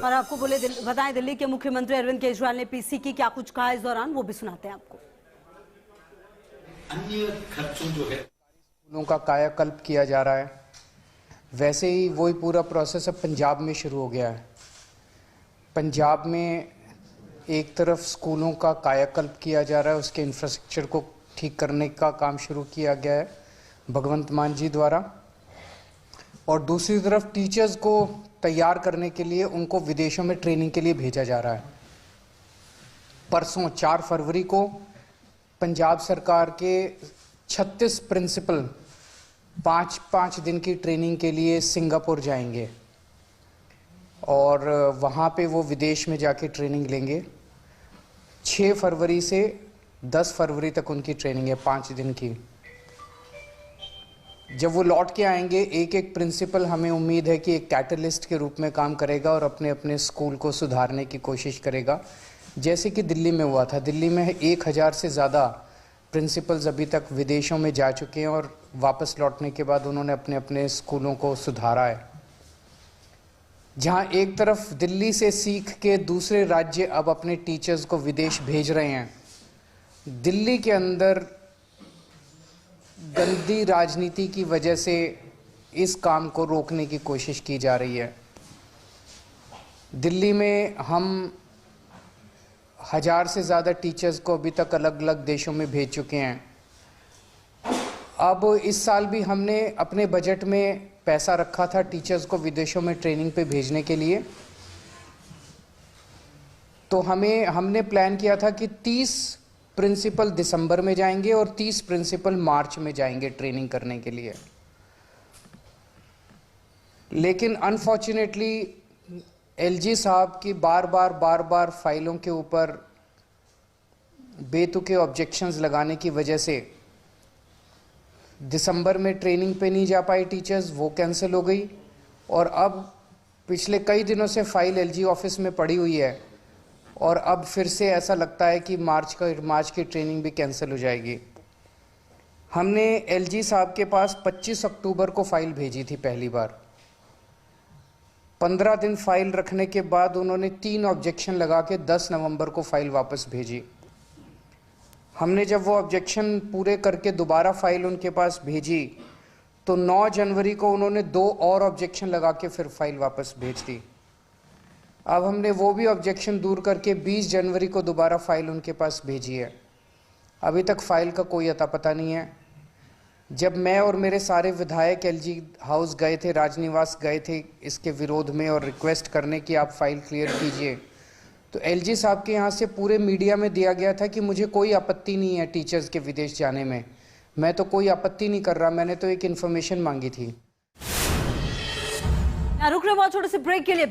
और आपको बताएं, दिल्ली के मुख्यमंत्री अरविंद केजरीवाल ने पीसी की क्या कुछ कहा इस दौरान, वो भी सुनाते हैं आपको। अन्य खर्चों जो है स्कूलों का कायाकल्प किया जा रहा है, वैसे ही वही पूरा प्रोसेस अब पंजाब में शुरू हो गया है। पंजाब में एक तरफ स्कूलों का कायाकल्प किया जा रहा है, उसके इंफ्रास्ट्रक्चर को ठीक करने का काम शुरू किया गया है भगवंत मान जी द्वारा, और दूसरी तरफ टीचर्स को तैयार करने के लिए उनको विदेशों में ट्रेनिंग के लिए भेजा जा रहा है। परसों 4 फरवरी को पंजाब सरकार के 36 प्रिंसिपल 5-5 दिन की ट्रेनिंग के लिए सिंगापुर जाएंगे और वहाँ पे वो विदेश में जाके ट्रेनिंग लेंगे। 6 फरवरी से 10 फरवरी तक उनकी ट्रेनिंग है, 5 दिन की। जब वो लौट के आएंगे, एक एक प्रिंसिपल हमें उम्मीद है कि एक कैटलिस्ट के रूप में काम करेगा और अपने अपने स्कूल को सुधारने की कोशिश करेगा, जैसे कि दिल्ली में हुआ था। दिल्ली में 1000 से ज़्यादा प्रिंसिपल्स अभी तक विदेशों में जा चुके हैं और वापस लौटने के बाद उन्होंने अपने अपने स्कूलों को सुधारा है। जहाँ एक तरफ दिल्ली से सीख के दूसरे राज्य अब अपने टीचर्स को विदेश भेज रहे हैं, दिल्ली के अंदर गंदी राजनीति की वजह से इस काम को रोकने की कोशिश की जा रही है। दिल्ली में हम 1000 से ज़्यादा टीचर्स को अभी तक अलग अलग देशों में भेज चुके हैं। अब इस साल भी हमने अपने बजट में पैसा रखा था टीचर्स को विदेशों में ट्रेनिंग पे भेजने के लिए। तो हमने प्लान किया था कि 30 प्रिंसिपल दिसंबर में जाएंगे और 30 प्रिंसिपल मार्च में जाएंगे ट्रेनिंग करने के लिए। लेकिन अनफॉर्चुनेटली एलजी साहब की बार बार फाइलों के ऊपर बेतुके ऑब्जेक्शंस लगाने की वजह से दिसंबर में ट्रेनिंग पे नहीं जा पाए टीचर्स, वो कैंसिल हो गई। और अब पिछले कई दिनों से फाइल एलजी ऑफिस में पड़ी हुई है और अब फिर से ऐसा लगता है कि मार्च की ट्रेनिंग भी कैंसिल हो जाएगी। हमने एलजी साहब के पास 25 अक्टूबर को फाइल भेजी थी पहली बार। 15 दिन फाइल रखने के बाद उन्होंने 3 ऑब्जेक्शन लगा के 10 नवंबर को फाइल वापस भेजी। हमने जब वो ऑब्जेक्शन पूरे करके दोबारा फाइल उनके पास भेजी तो 9 जनवरी को उन्होंने 2 और ऑब्जेक्शन लगा के फिर फाइल वापस भेज दी। अब हमने वो भी ऑब्जेक्शन दूर करके 20 जनवरी को दोबारा फाइल उनके पास भेजी है। अभी तक फाइल का कोई अता पता नहीं है। जब मैं और मेरे सारे विधायक एलजी हाउस गए थे, राजनिवास गए थे इसके विरोध में और रिक्वेस्ट करने की आप फाइल क्लियर कीजिए, तो एलजी साहब के यहाँ से पूरे मीडिया में दिया गया था कि मुझे कोई आपत्ति नहीं है टीचर्स के विदेश जाने में, मैं तो कोई आपत्ति नहीं कर रहा, मैंने तो एक इन्फॉर्मेशन मांगी थी। रुक रहे हैं छोटे से ब्रेक के लिए।